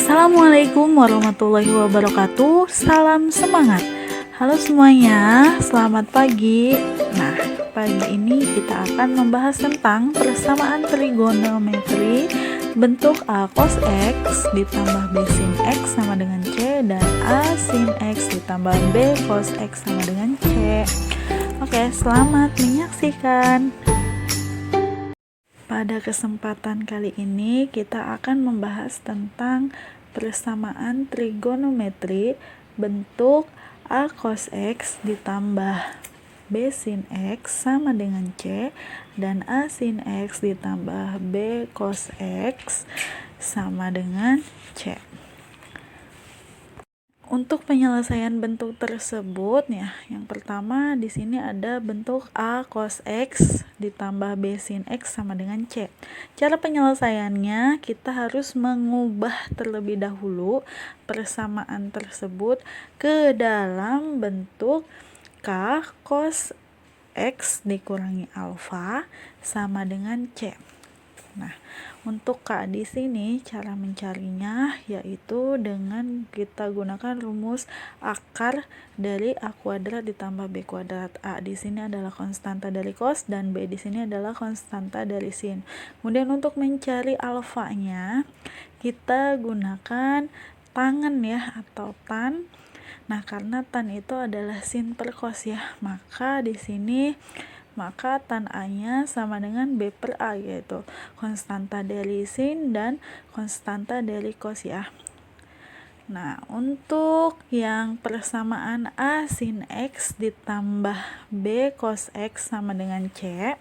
Assalamualaikum warahmatullahi wabarakatuh. Salam semangat. Halo semuanya, selamat pagi. Nah, pagi ini kita akan membahas tentang persamaan trigonometri bentuk A cos X ditambah B sin X sama dengan C dan A sin X ditambah B cos X sama dengan C. Oke, selamat menyaksikan. Pada kesempatan kali ini kita akan membahas tentang persamaan trigonometri bentuk A cos X ditambah B sin X sama dengan C dan A sin X ditambah B cos X sama dengan C. Untuk penyelesaian bentuk tersebut ya, yang pertama di sini ada bentuk A cos X ditambah B sin X sama dengan C. Cara penyelesaiannya kita harus mengubah terlebih dahulu persamaan tersebut ke dalam bentuk K cos X dikurangi alfa sama dengan C. Nah, untuk K di sini cara mencarinya yaitu dengan kita gunakan rumus akar dari A kuadrat ditambah B kuadrat. A di sini adalah konstanta dari cos dan B di sini adalah konstanta dari sin. Kemudian untuk mencari alfanya kita gunakan tangen ya atau tan. Nah, karena tan itu adalah sin per cos ya, maka di sini tan A-nya sama dengan B per A, yaitu konstanta dari sin dan konstanta dari cos ya. Nah, untuk yang persamaan A sin X ditambah B cos X sama dengan C,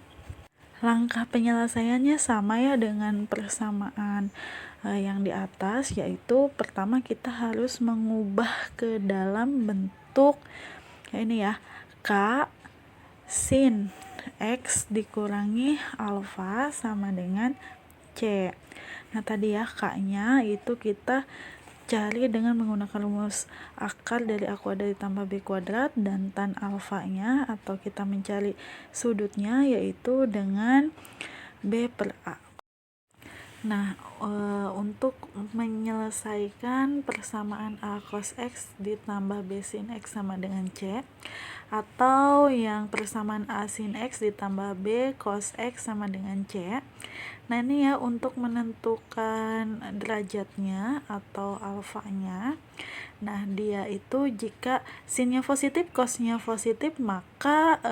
langkah penyelesaiannya sama ya dengan persamaan yang di atas, yaitu pertama kita harus mengubah ke dalam bentuk ini ya, K sin X dikurangi alfa sama dengan C. Nah, tadi ya K-nya itu kita cari dengan menggunakan rumus akar dari A kuadrat ditambah B kuadrat dan tan alfanya atau kita mencari sudutnya yaitu dengan B per A. Nah, untuk menyelesaikan persamaan A cos X ditambah B sin X sama dengan C, atau yang persamaan A sin X ditambah B cos X sama dengan C. Nah, ini ya untuk menentukan derajatnya atau alfanya. Nah, dia itu jika sinnya positif, cosnya positif, maka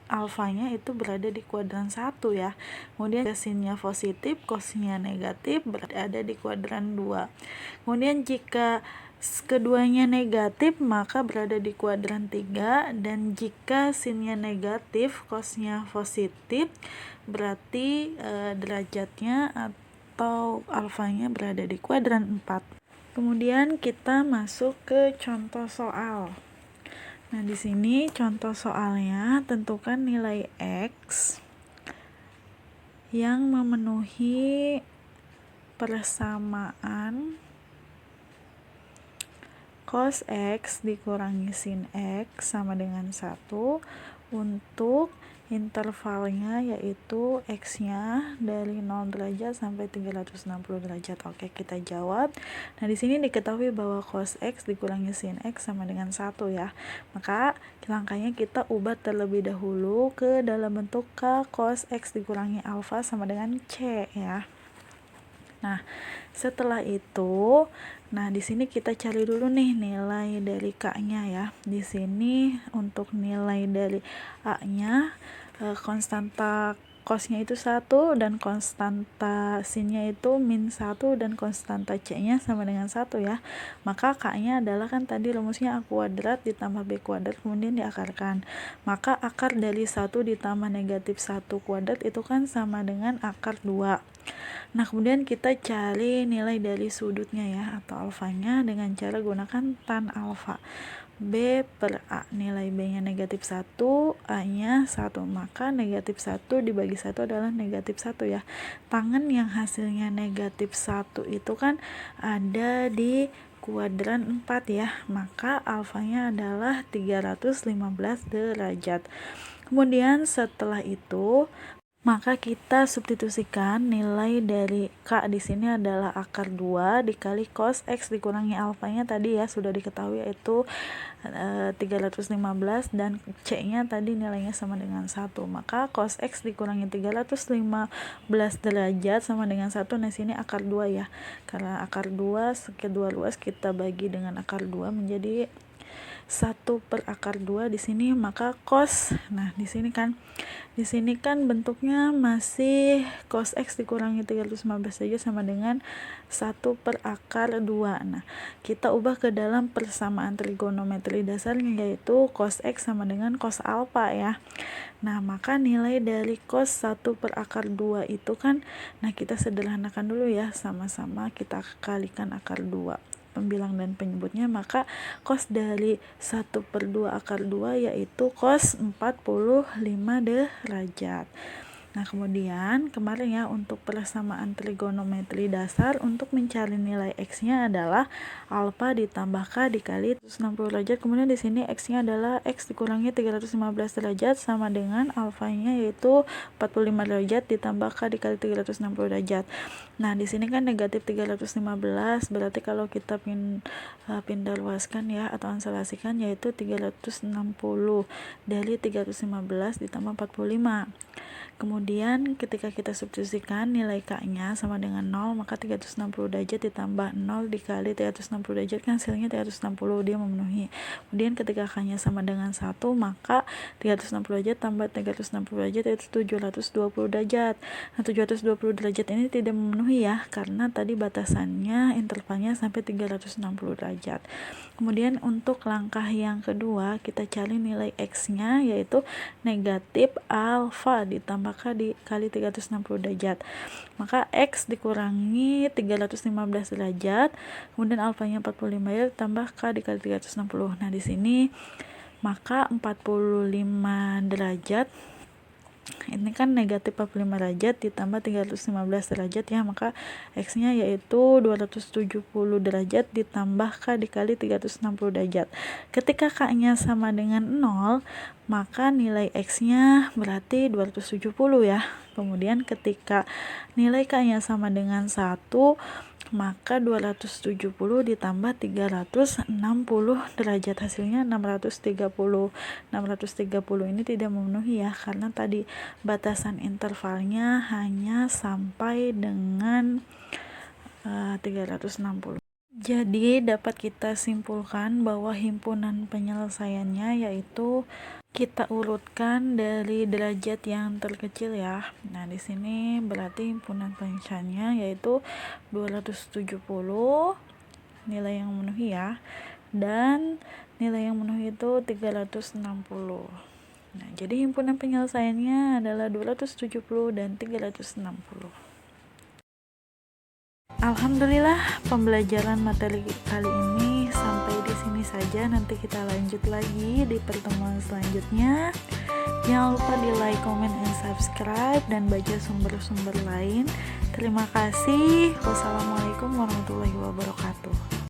alfanya itu berada di kuadran 1 ya. Kemudian sinnya positif, cosnya negatif, berada di kuadran 2. Kemudian jika keduanya negatif maka berada di kuadran 3, dan jika sinnya negatif, cosnya positif, berarti derajatnya atau alfanya berada di kuadran 4. Kemudian kita masuk ke contoh soal. Nah, di sini contoh soalnya tentukan nilai X yang memenuhi persamaan cos X dikurangi sin X sama dengan 1 untuk intervalnya yaitu X-nya dari 0 derajat sampai 360 derajat. Oke, kita jawab. Nah, di sini diketahui bahwa cos X dikurangi sin X sama dengan 1 ya. Maka langkahnya kita ubah terlebih dahulu ke dalam bentuk K cos X dikurangi alfa sama dengan C ya. Nah, setelah itu, di sini kita cari dulu nih nilai dari K-nya ya. Di sini untuk nilai dari A-nya, konstanta cosnya itu 1 dan konstanta sinnya itu min 1 dan konstanta C-nya sama dengan 1 ya. Maka K-nya adalah kan tadi rumusnya A kuadrat ditambah B kuadrat kemudian diakarkan. Maka akar dari 1 ditambah negatif 1 kuadrat itu kan sama dengan akar 2. Nah, kemudian kita cari nilai dari sudutnya ya atau alfanya dengan cara gunakan tan alfa. B per A, nilai B nya negatif 1, A nya 1, maka negatif 1 dibagi 1 adalah negatif 1 ya. Tangen yang hasilnya negatif 1 itu kan ada di kuadran 4 ya, maka alfanya adalah 315 derajat. Kemudian setelah itu maka kita substitusikan nilai dari K di sini adalah akar 2 dikali cos X dikurangi alfanya tadi ya sudah diketahui yaitu 315 dan C-nya tadi nilainya sama dengan 1. Maka cos X dikurangi 315 derajat sama dengan 1. Nah, sini akar 2 ya. Karena akar 2 kedua luas kita bagi dengan akar 2 menjadi 1/akar 2 di sini, maka cos. Nah, di sini kan bentuknya masih cos X dikurangi 315 saja sama dengan 1/akar 2. Nah, kita ubah ke dalam persamaan trigonometri dasarnya yaitu cos X sama dengan cos alfa ya. Nah, maka nilai dari cos 1/akar 2 itu kan, nah kita sederhanakan dulu ya, sama-sama kita kalikan akar 2 pembilang dan penyebutnya, maka cos dari 1/2/2 yaitu cos 45 derajat. Nah, kemudian kemarin ya untuk persamaan trigonometri dasar untuk mencari nilai X-nya adalah alfa ditambah K dikali 360 derajat. Kemudian di sini X-nya adalah X dikurangi 315 derajat sama dengan alfanya yaitu 45 derajat ditambah K dikali 360 derajat. Nah, di sini kan negatif 315, berarti kalau kita pindah luaskan ya atau ansalasikan yaitu 360 dari 315 ditambah 45. Kemudian ketika kita substitusikan nilai K-nya sama dengan 0, maka 360 derajat ditambah 0 dikali 360 derajat kan hasilnya 360, dia memenuhi. Kemudian ketika K-nya sama dengan 1, maka 360 derajat tambah 360 derajat yaitu 720 derajat. Nah, 720 derajat ini tidak memenuhi ya, karena tadi batasannya intervalnya sampai 360 derajat. Kemudian untuk langkah yang kedua, kita cari nilai X-nya yaitu negatif alfa ditambah K dikali 360 derajat. Maka X dikurangi 315 derajat, kemudian alfanya 45 ya, tambah K dikali 360. Nah, di sini maka 45 derajat ini kan negatif 45 derajat ditambah 315 derajat ya, maka X-nya yaitu 270 derajat ditambah K dikali 360 derajat. Ketika K-nya sama dengan 0, maka nilai X-nya berarti 270 ya. Kemudian ketika nilai K-nya sama dengan 1, maka 270 ditambah 360 derajat hasilnya 630. 630 ini tidak memenuhi ya, karena tadi batasan intervalnya hanya sampai dengan 360. Jadi dapat kita simpulkan bahwa himpunan penyelesaiannya yaitu kita urutkan dari derajat yang terkecil ya. Nah, di sini berarti himpunan penyelesaiannya yaitu 270 nilai yang memenuhi ya. Dan nilai yang memenuhi itu 360. Nah, jadi himpunan penyelesaiannya adalah 270 dan 360. Alhamdulillah, pembelajaran materi kali ini sampai di sini saja. Nanti kita lanjut lagi di pertemuan selanjutnya. Jangan lupa di like, comment, and subscribe dan baca sumber-sumber lain. Terima kasih. Wassalamualaikum warahmatullahi wabarakatuh.